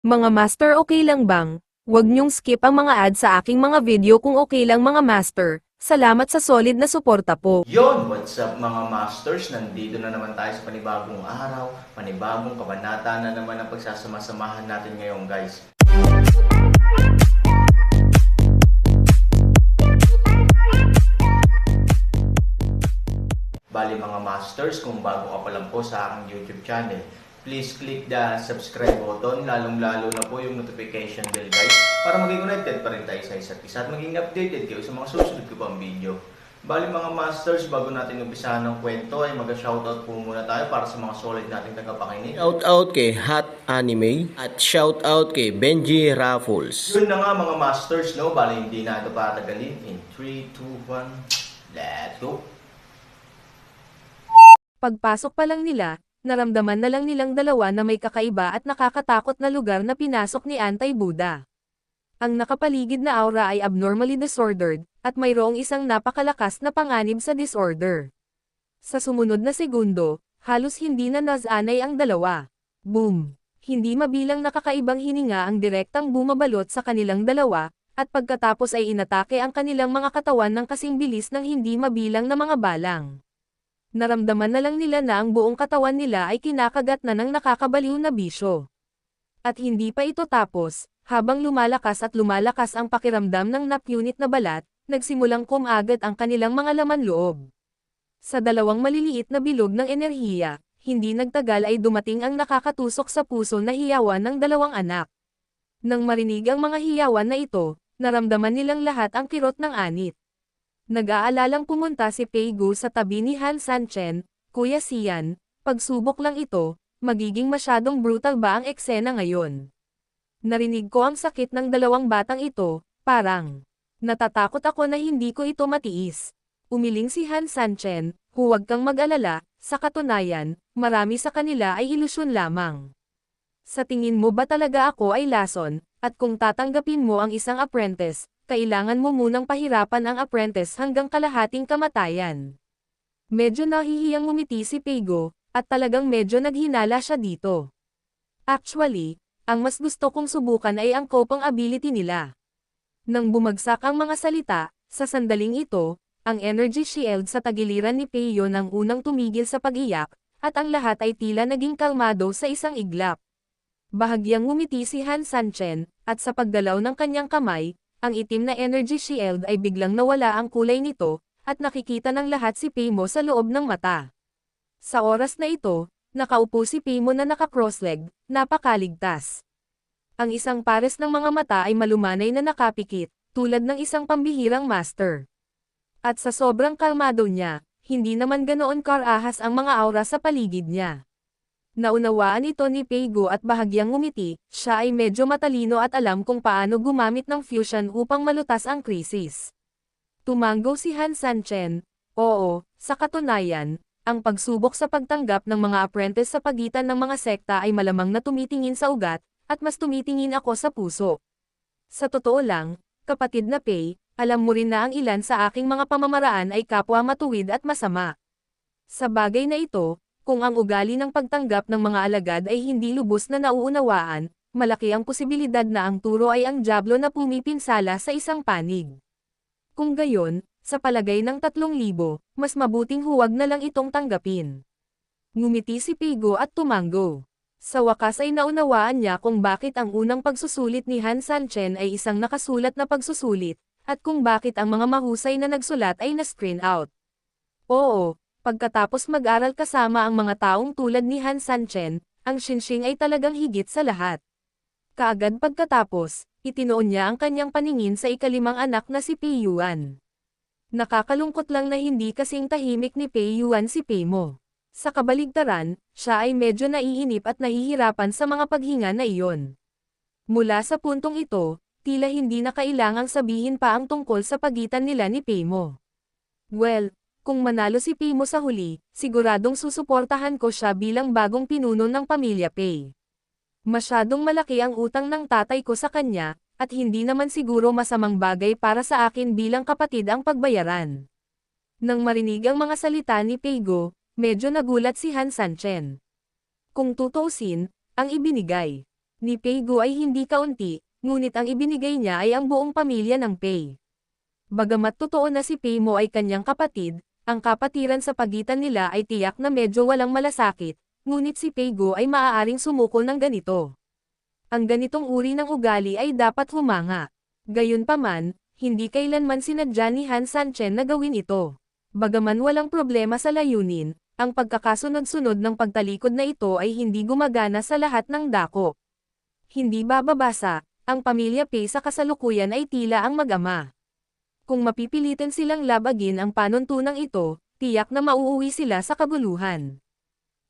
Mga master, okay lang bang? Huwag niyong skip ang mga ad sa aking mga video kung okay lang mga master. Salamat sa solid na suporta po. Yon, what's up mga masters? Nandito na naman tayo sa panibagong araw, panibagong kabanata na naman ang pagsasama-samahan natin ngayon guys. Bali mga masters, kung bago ka pa lang po sa aking YouTube channel, please click the subscribe button, lalong-lalo na po yung notification bell guys, para maging connected pa rin tayo sa isa't isa at maging updated kayo sa mga susunod ko pang video. Bali mga masters, bago natin umpisahan ng kwento ay mag-shoutout po muna tayo para sa mga solid nating tagapakinig. Shoutout kay Hot Anime at shoutout kay Benji Raffles. Yun na nga mga masters, no? Bali hindi na ito patagalin. In 3, 2, 1, let's go! Pagpasok pa lang nila, naramdaman na lang nilang dalawa na may kakaiba at nakakatakot na lugar na pinasok ni Antay-Buda. Ang nakapaligid na aura ay abnormally disordered, at mayroong isang napakalakas na panganib sa disorder. Sa sumunod na segundo, halos hindi na nasanay ang dalawa. Boom! Hindi mabilang nakakaibang hininga ang direktang bumabalot sa kanilang dalawa, at pagkatapos ay inatake ang kanilang mga katawan ng kasing bilis ng hindi mabilang na mga balang. Naramdaman na lang nila na ang buong katawan nila ay kinakagat na ng nakakabaliw na bisyo. At hindi pa ito tapos, habang lumalakas at lumalakas ang pakiramdam ng napunit na balat, nagsimulang kumagat ang kanilang mga laman loob. Sa dalawang maliliit na bilog ng enerhiya, hindi nagtagal ay dumating ang nakakatusok sa puso na hiyawan ng dalawang anak. Nang marinig ang mga hiyawan na ito, naramdaman nilang lahat ang kirot ng anit. Nag-aalalang pumunta si Peigu sa tabi ni Han Sanchen, Kuya Sian, pagsubok lang ito, magiging masyadong brutal ba ang eksena ngayon? Narinig ko ang sakit ng dalawang batang ito, parang natatakot ako na hindi ko ito matiis. Umiling si Han Sanchen, huwag kang mag-alala, sa katunayan, marami sa kanila ay ilusyon lamang. Sa tingin mo ba talaga ako ay lason, at kung tatanggapin mo ang isang apprentice, kailangan mo munang pahirapan ang apprentice hanggang kalahating kamatayan. Medyo nahihiyang ngumiti si Peigo, at talagang medyo naghinala siya dito. Actually, ang mas gusto kong subukan ay ang kopang ability nila. Nang bumagsak ang mga salita, sa sandaling ito, ang energy shield sa tagiliran ni Peiyo nang unang tumigil sa pag-iyak, at ang lahat ay tila naging kalmado sa isang iglap. Bahagyang ngumiti si Han Sanchen, at sa pagdalaw ng kanyang kamay, ang itim na energy shield ay biglang nawala ang kulay nito, at nakikita ng lahat si Peimo sa loob ng mata. Sa oras na ito, nakaupo si Peimo na naka-crossleg, napakaligtas. Ang isang pares ng mga mata ay malumanay na nakapikit, tulad ng isang pambihirang master. At sa sobrang kalmado niya, hindi naman ganoon karahas ang mga aura sa paligid niya. Naunawaan ito ni Peigo at bahagyang ngumiti, siya ay medyo matalino at alam kung paano gumamit ng fusion upang malutas ang krisis. Tumango si Han Sanchen, oo, sa katunayan, ang pagsubok sa pagtanggap ng mga apprentice sa pagitan ng mga sekta ay malamang na tumitingin sa ugat, at mas tumitingin ako sa puso. Sa totoo lang, kapatid na Pei, alam mo rin na ang ilan sa aking mga pamamaraan ay kapwa matuwid at masama. Sa bagay na ito, kung ang ugali ng pagtanggap ng mga alagad ay hindi lubos na nauunawaan, malaki ang posibilidad na ang turo ay ang dyablo na pumipinsala sa isang panig. Kung gayon, sa palagay ng 3,000, mas mabuting huwag na lang itong tanggapin. Ngumiti si Peigo at tumango. Sa wakas ay naunawaan niya kung bakit ang unang pagsusulit ni Han Sanchen ay isang nakasulat na pagsusulit, at kung bakit ang mga mahusay na nagsulat ay na-screen out. Oo, pagkatapos mag-aral kasama ang mga taong tulad ni Han Sanchen, ang Xinxing ay talagang higit sa lahat. Kaagad pagkatapos, itinoon niya ang kanyang paningin sa ikalimang anak na si Pei Yuan. Nakakalungkot lang na hindi kasing tahimik ni Pei Yuan si Peimo. Sa kabaligtaran, siya ay medyo naiinip at nahihirapan sa mga paghinga na iyon. Mula sa puntong ito, tila hindi na kailangang sabihin pa ang tungkol sa pagitan nila ni Peimo. Well, kung manalo si Peimo sa huli, siguradong susuportahan ko siya bilang bagong pinuno ng pamilya Pei. Masyadong malaki ang utang ng tatay ko sa kanya, at hindi naman siguro masamang bagay para sa akin bilang kapatid ang pagbayaran. Nang marinig ang mga salita ni Peigo, medyo nagulat si Han Sanchen. Kung tutuusin, ang ibinigay ni Pei-go ay hindi kaunti, ngunit ang ibinigay niya ay ang buong pamilya ng Pei. Bagamat totoo na si Pei Mo ay kanyang kapatid, ang kapatiran sa pagitan nila ay tiyak na medyo walang malasakit, ngunit si Pei-go ay maaaring sumuko ng ganito. Ang ganitong uri ng ugali ay dapat humanga. Gayunpaman, hindi kailanman sinadya ni Han Sanchen na gawin ito. Bagaman walang problema sa layunin, ang pagkakasunod-sunod ng pagtalikod na ito ay hindi gumagana sa lahat ng dako. Hindi bababasa, ang pamilya Pei sa kasalukuyan ay tila ang mag-ama. Kung mapipilitan silang labagin ang panuntunang ito, tiyak na mauuwi sila sa kabuluhan.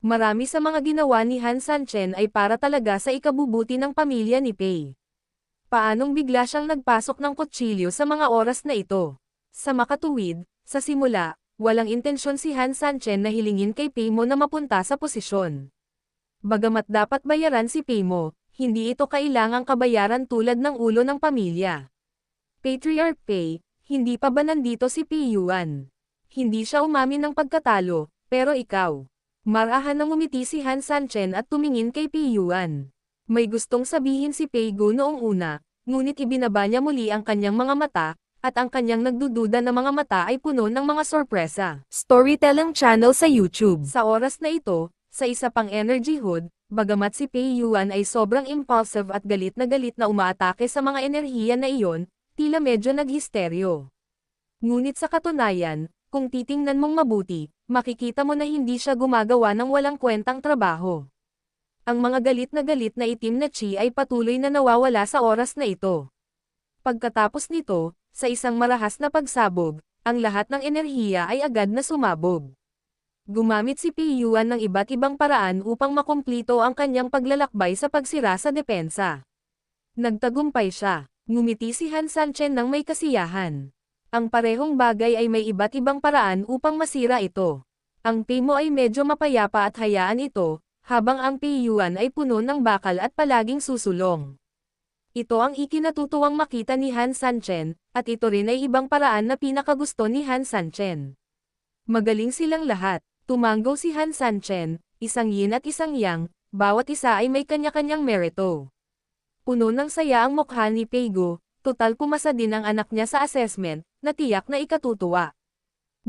Marami sa mga ginawa ni Han Sanchen ay para talaga sa ikabubuti ng pamilya ni Pei. Paanong bigla siyang nagpasok ng kutsilyo sa mga oras na ito? Sa makatuwid, sa simula, walang intensyon si Han Sanchen na hilingin kay Pei Mo na mapunta sa posisyon. Bagamat dapat bayaran si Pei Mo, hindi ito kailangang kabayaran tulad ng ulo ng pamilya. Patriarch Pei, hindi pa ba nandito si Pei Yuan? Hindi siya umamin ng pagkatalo, pero ikaw. Marahan nang umiti si Han Sanchen at tumingin kay Pei Yuan. May gustong sabihin si Pei-go noong una, ngunit ibinaba niya muli ang kanyang mga mata, at ang kanyang nagdududa na mga mata ay puno ng mga sorpresa. Storytelling channel sa YouTube. Sa oras na ito, sa isa pang energy hood, bagamat si Pei Yuan ay sobrang impulsive at galit na umaatake sa mga enerhiya na iyon, tila medyo naghisteryo. Ngunit sa katunayan, kung titingnan mong mabuti, makikita mo na hindi siya gumagawa ng walang kwentang trabaho. Ang mga galit na itim na chi ay patuloy na nawawala sa oras na ito. Pagkatapos nito, sa isang marahas na pagsabog, ang lahat ng enerhiya ay agad na sumabog. Gumamit si Pei Yuan ng iba't ibang paraan upang makumplito ang kanyang paglalakbay sa pagsira sa depensa. Nagtagumpay siya. Ngumiti si Han Sanchen ng may kasiyahan. Ang parehong bagay ay may iba't ibang paraan upang masira ito. Ang Pei Mo ay medyo mapayapa at hayaan ito, habang ang Pei Yuan ay puno ng bakal at palaging susulong. Ito ang ikinatutuwang makita ni Han Sanchen, at ito rin ay ibang paraan na pinakagusto ni Han Sanchen. Magaling silang lahat. Tumanggo si Han Sanchen, isang yin at isang yang, bawat isa ay may kanya-kanyang merito. Puno ng saya ang mukha ni Pei-go, total pumasa din ang anak niya sa assessment, na tiyak na ikatutuwa.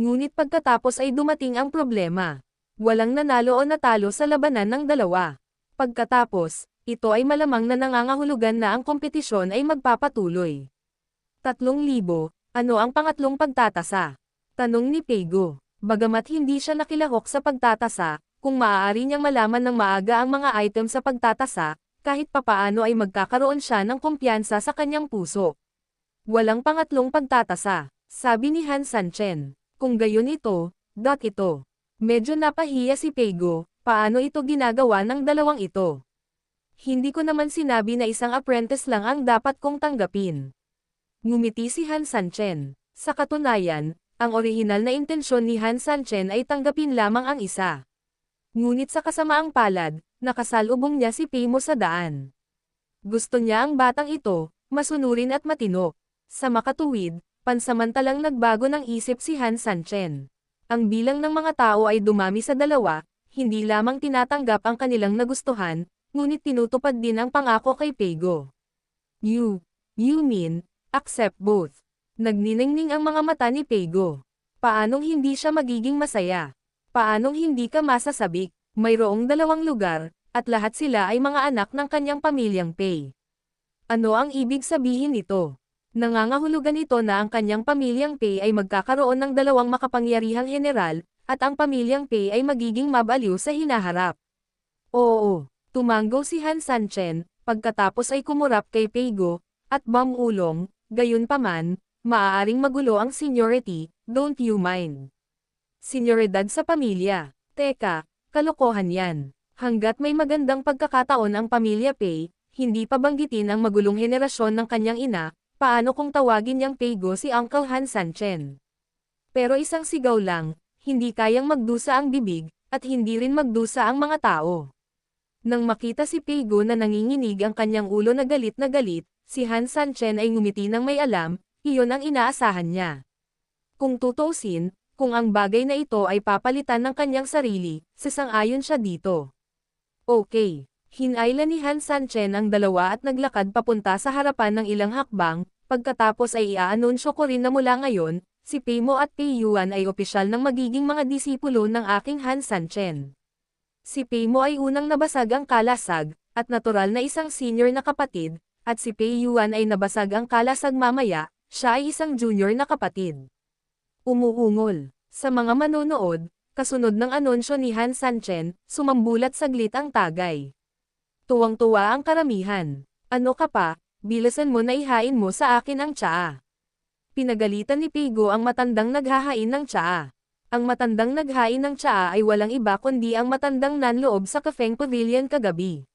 Ngunit pagkatapos ay dumating ang problema. Walang nanalo o natalo sa labanan ng dalawa. Pagkatapos, ito ay malamang na nangangahulugan na ang kompetisyon ay magpapatuloy. 3,000, ano ang pangatlong pagtatasa? Tanong ni Pei-go. Bagamat hindi siya nakilahok sa pagtatasa, kung maaari niyang malaman ng maaga ang mga item sa pagtatasa, kahit papaano ay magkakaroon siya ng kumpiyansa sa kanyang puso. Walang pangatlong pagtatasa, sabi ni Han Sanchen. Kung gayon ito. Medyo napahiya si Pei-go, paano ito ginagawa ng dalawang ito? Hindi ko naman sinabi na isang apprentice lang ang dapat kong tanggapin. Ngumiti si Han Sanchen. Sa katunayan, ang orihinal na intensyon ni Han Sanchen ay tanggapin lamang ang isa. Ngunit sa kasamaang palad, nakasalubong niya si Pei Mo sa daan. Gusto niya ang batang ito, masunurin at matino. Sa makatuwid, pansamantalang nagbago ng isip si Han Sanchen. Ang bilang ng mga tao ay dumami sa dalawa, hindi lamang tinatanggap ang kanilang nagustuhan, ngunit tinutupad din ang pangako kay Pei-go. You mean, accept both. Nagniningning ang mga mata ni Pei-go. Paanong hindi siya magiging masaya? Paanong hindi ka masasabik? Mayroong dalawang lugar, at lahat sila ay mga anak ng kanyang pamilyang Pei. Ano ang ibig sabihin nito? Nangangahulugan ito na ang kanyang pamilyang Pei ay magkakaroon ng dalawang makapangyarihang general, at ang pamilyang Pei ay magiging mabaliw sa hinaharap. Oo, tumanggo si Han Sanchen, pagkatapos ay kumurap kay Pei-go, at bamulong, gayunpaman, maaaring magulo ang seniority, don't you mind. Senyoridad sa pamilya. Teka, kalokohan yan. Hanggat may magandang pagkakataon ang pamilya Pei, hindi pa banggitin ang magulong henerasyon ng kanyang ina, paano kung tawagin niyang Pei-go si Uncle Han Sanchen? Pero isang sigaw lang, hindi kayang magdusa ang bibig, at hindi rin magdusa ang mga tao. Nang makita si Pei-go na nanginginig ang kanyang ulo na galit, si Han Sanchen ay ngumiti ng may alam, iyon ang inaasahan niya. Kung tutuusin, kung ang bagay na ito ay papalitan ng kanyang sarili, sasang-ayon siya dito. Okay, Hinayla ni Han Sanchen ang dalawa at naglakad papunta sa harapan ng ilang hakbang, pagkatapos ay iaanunsyo ko rin na mula ngayon, si Pei Mo at Pei Yuan ay opisyal ng magiging mga disipulo ng aking Han Sanchen. Si Pei Mo ay unang nabasag ang kalasag, at natural na isang senior na kapatid, at si Pei Yuan ay nabasag ang kalasag mamaya, siya ay isang junior na kapatid. Umuungol. Sa mga manonood, kasunod ng anunsyo ni Han Sanchen, sumambulat saglit ang tagay. Tuwang-tuwa ang karamihan. Ano ka pa, bilasan mo na ihain mo sa akin ang tsaa. Pinagalitan ni Pigo ang matandang naghahain ng tsaa. Ang matandang naghain ng tsaa ay walang iba kundi ang matandang nanloob sa Kafeng Pavilion kagabi.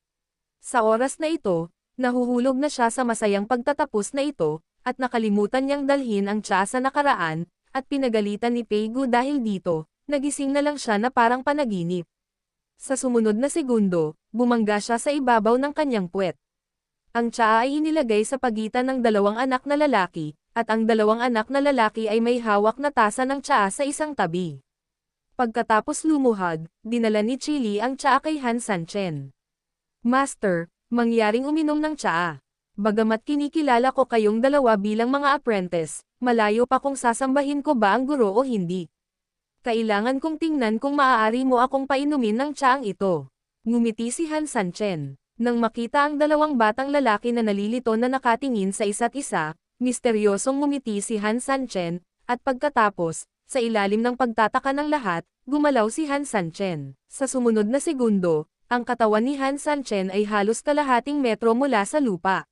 Sa oras na ito, nahuhulog na siya sa masayang pagtatapos na ito, at nakalimutan niyang dalhin ang tsaa sa nakaraan, at pinagalitan ni Pigo dahil dito, nagising na lang siya na parang panaginip. Sa sumunod na segundo, bumangga siya sa ibabaw ng kanyang puwet. Ang tsaa ay inilagay sa pagitan ng dalawang anak na lalaki, at ang dalawang anak na lalaki ay may hawak na tasa ng tsaa sa isang tabi. Pagkatapos lumuhad, dinala ni Chili ang tsaa kay Han Sanchen. Master, mangyaring uminom ng tsaa. Bagamat kinikilala ko kayong dalawa bilang mga apprentice, malayo pa kung sasambahin ko ba ang guro o hindi. Kailangan kong tingnan kung maaari mo akong painumin ng tsaang ito. Ngumiti si Han Sanchen. Nang makita ang dalawang batang lalaki na nalilito na nakatingin sa isa't isa, misteryosong ngumiti si Han Sanchen, at pagkatapos, sa ilalim ng pagtataka ng lahat, gumalaw si Han Sanchen. Sa sumunod na segundo, ang katawan ni Han Sanchen ay halos kalahating metro mula sa lupa.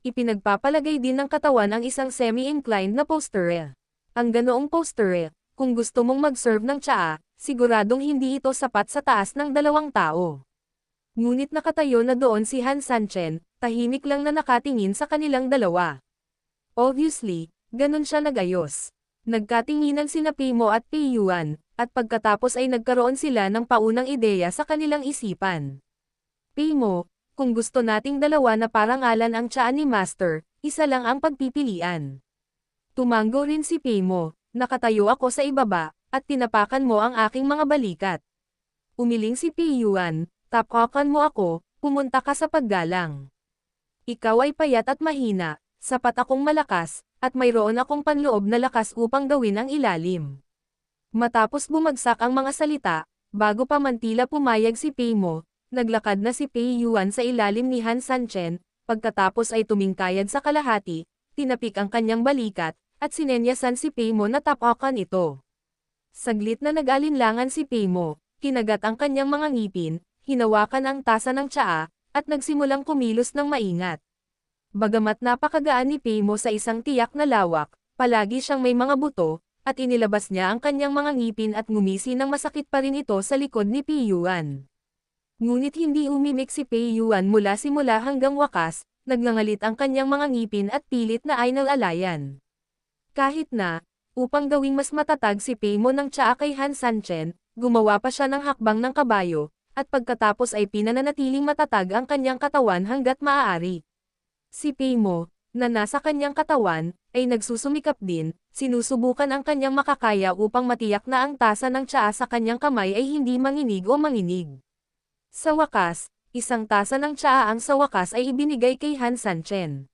Ipinagpapalagay din ng katawan ang isang semi-inclined na posture. Ang ganoong posture, kung gusto mong mag-serve ng tsaa, siguradong hindi ito sapat sa taas ng dalawang tao. Ngunit nakatayo na doon si Han Sanchen, tahimik lang na nakatingin sa kanilang dalawa. Obviously, ganun siya nagayos. Nagkatinginan sina Pei Mo at Pei Yuan, at pagkatapos ay nagkaroon sila ng paunang ideya sa kanilang isipan. Pei Mo, kung gusto nating dalawa na parangalan ang tsaa ni Master, isa lang ang pagpipilian. Tumango rin si Pei Mo. Nakatayo ako sa ibaba, at tinapakan mo ang aking mga balikat. Umiling si Pei Yuan, tapakan mo ako, pumunta ka sa paggalang. Ikaw ay payat at mahina, sapat akong malakas, at mayroon akong panloob na lakas upang gawin ang ilalim. Matapos bumagsak ang mga salita, bago pa man tila pumayag si Pei Mo, naglakad na si Pei Yuan sa ilalim ni Han Sanchen, pagkatapos ay tumingkayad sa kalahati, tinapik ang kanyang balikat, at sinenyasan si Pei Mo na tapakan ito. Saglit na nag-alinlangan si Pei Mo, kinagat ang kanyang mga ngipin, hinawakan ang tasa ng tsaa, at nagsimulang kumilos ng maingat. Bagamat napakagaan ni Pei Mo sa isang tiyak na lawak, palagi siyang may mga buto, at inilabas niya ang kanyang mga ngipin at ngumisi ng masakit pa rin ito sa likod ni Pei Yuan. Ngunit hindi umimik si Pei Yuan mula simula hanggang wakas, nagngangalit ang kanyang mga ngipin at pilit na ay nalalayan. Kahit na, upang gawing mas matatag si Pei Mo ng tsaa kay Han Sanchen, gumawa pa siya ng hakbang ng kabayo, at pagkatapos ay pinananatiling matatag ang kanyang katawan hanggat maaari. Si Pei Mo, na nasa kanyang katawan, ay nagsusumikap din, sinusubukan ang kanyang makakaya upang matiyak na ang tasa ng tsaa sa kanyang kamay ay hindi manginig o manginig. Sa wakas, isang tasa ng tsaa ang sa wakas ay ibinigay kay Han Sanchen.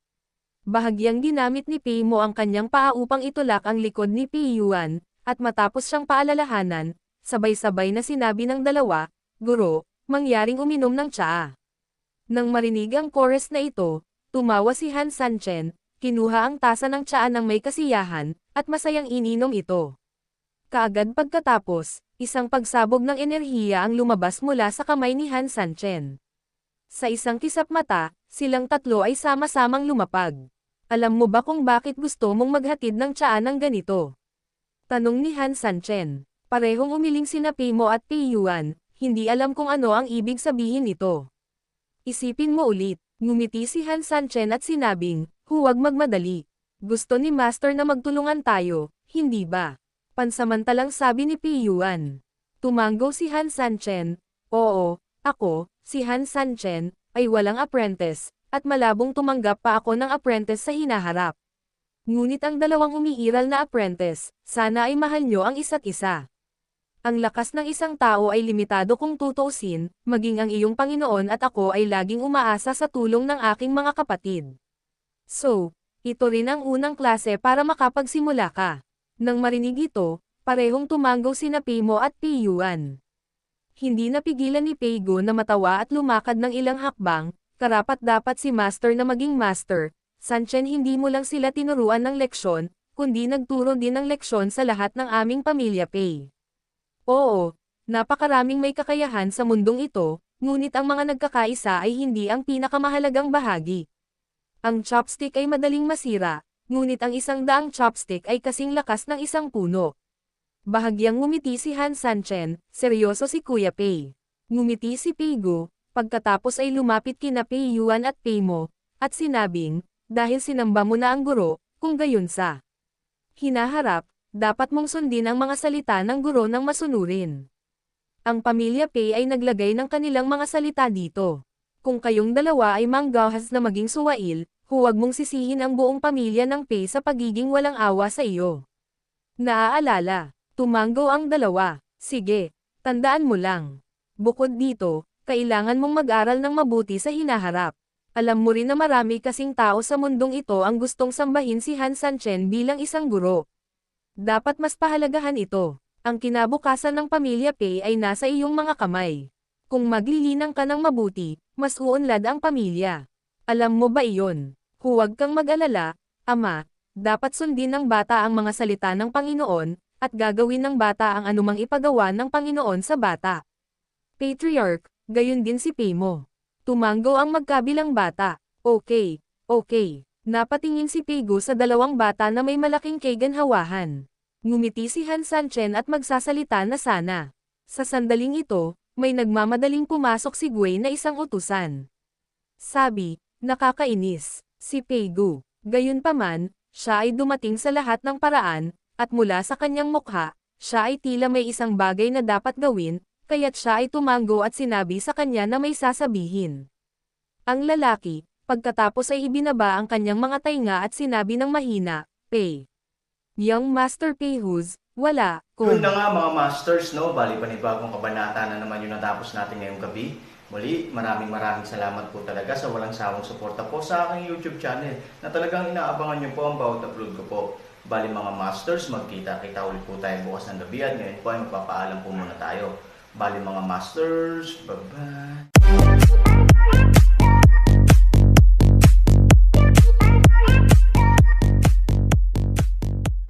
Bahagyang ginamit ni Pei Mo ang kanyang paa upang itulak ang likod ni Pei Yuan, at matapos siyang paalalahanan, sabay-sabay na sinabi ng dalawa, "Guro, mangyaring uminom ng tsaa." Nang marinig ang chorus na ito, tumawa si Han Sanchen, kinuha ang tasa ng tsaa ng may kasiyahan, at masayang ininom ito. Kaagad pagkatapos, isang pagsabog ng enerhiya ang lumabas mula sa kamay ni Han Sanchen. Sa isang kisap mata, silang tatlo ay sama-samang lumapag. Alam mo ba kung bakit gusto mong maghatid ng tsaa ng ganito? Tanong ni Han Sanchen. Parehong umiling sina Pei Mo at Pei Yuan, hindi alam kung ano ang ibig sabihin nito. Isipin mo ulit, ngumiti si Han Sanchen at sinabing, "Huwag magmadali. Gusto ni Master na magtulungan tayo, hindi ba?" Pansamantalang sabi ni Pei Yuan. Tumango si Han Sanchen, "Oo, ako, si Han Sanchen, ay walang apprentice, at malabong tumanggap pa ako ng apprentice sa hinaharap. Ngunit ang dalawang umiiral na apprentice, sana ay mahal nyo ang isa't isa. Ang lakas ng isang tao ay limitado kung tutuusin, maging ang iyong Panginoon at ako ay laging umaasa sa tulong ng aking mga kapatid. So, ito rin ang unang klase para makapagsimula ka. Nang marinig ito, parehong tumanggaw sina Peimo at Peiyuan. Hindi napigilan ni Peigo na matawa at lumakad ng ilang hakbang, karapat-dapat si Master na maging Master. Sanchen, hindi mo lang sila tinuruan ng leksyon, kundi nagturo din ng leksyon sa lahat ng aming pamilya Pei. Oo, napakaraming may kakayahan sa mundong ito, ngunit ang mga nagkakaisa ay hindi ang pinakamahalagang bahagi. Ang chopstick ay madaling masira, ngunit ang 100 chopstick ay kasing lakas ng isang puno. Bahagyang ngumiti si Han Sanchen, seryoso si Kuya Pei. Ngumiti si Peigo, pagkatapos ay lumapit kina Peiyuan at Peimo, at sinabing, dahil sinamba mo na ang guro, kung gayon sa hinaharap, dapat mong sundin ang mga salita ng guro ng masunurin. Ang pamilya Pei ay naglagay ng kanilang mga salita dito. Kung kayong dalawa ay manggahas na maging suwail, huwag mong sisihin ang buong pamilya ng Pei sa pagiging walang awa sa iyo. Naaalala, tumanggo ang dalawa. Sige, tandaan mo lang. Bukod dito, kailangan mong mag-aral ng mabuti sa hinaharap. Alam mo rin na marami kasing tao sa mundong ito ang gustong sambahin si Han Sanchen bilang isang guro. Dapat mas pahalagahan ito. Ang kinabukasan ng pamilya Pei ay nasa iyong mga kamay. Kung maglilinang ka ng mabuti, mas uunlad ang pamilya. Alam mo ba iyon? Huwag kang mag-alala, Ama, dapat sundin ng bata ang mga salita ng Panginoon, at gagawin ng bata ang anumang ipagawa ng Panginoon sa bata. Patriarch, gayon din si Peimo. Tumanggo ang magkabilang bata. Okay. Napatingin si Peigo sa dalawang bata na may malaking kaganhawahan. Ngumiti si Han Sanchen at magsasalita na sana. Sa sandaling ito, may nagmamadaling pumasok si Gui na isang utusan. Sabi, nakakainis, si Peigo. Gayunpaman, siya ay dumating sa lahat ng paraan, at mula sa kanyang mukha, siya ay tila may isang bagay na dapat gawin, kaya't siya ay tumanggo at sinabi sa kanya na may sasabihin. Ang lalaki, pagkatapos ay ibinaba ang kanyang mga tainga at sinabi ng mahina, Pei. Young Master Peihus, wala, Yun na nga mga masters, no? Bali panibagong kabanata na naman yung natapos natin ngayong gabi. Muli, maraming salamat po talaga sa walang sawang suporta po sa aking YouTube channel na talagang inaabangan nyo po ang bawat upload ko po. Bali mga masters, magkita-kita ulit po tayo bukas ng gabi at ngayon po ay magpapaalam po muna tayo. Bali mga masters, bye-bye!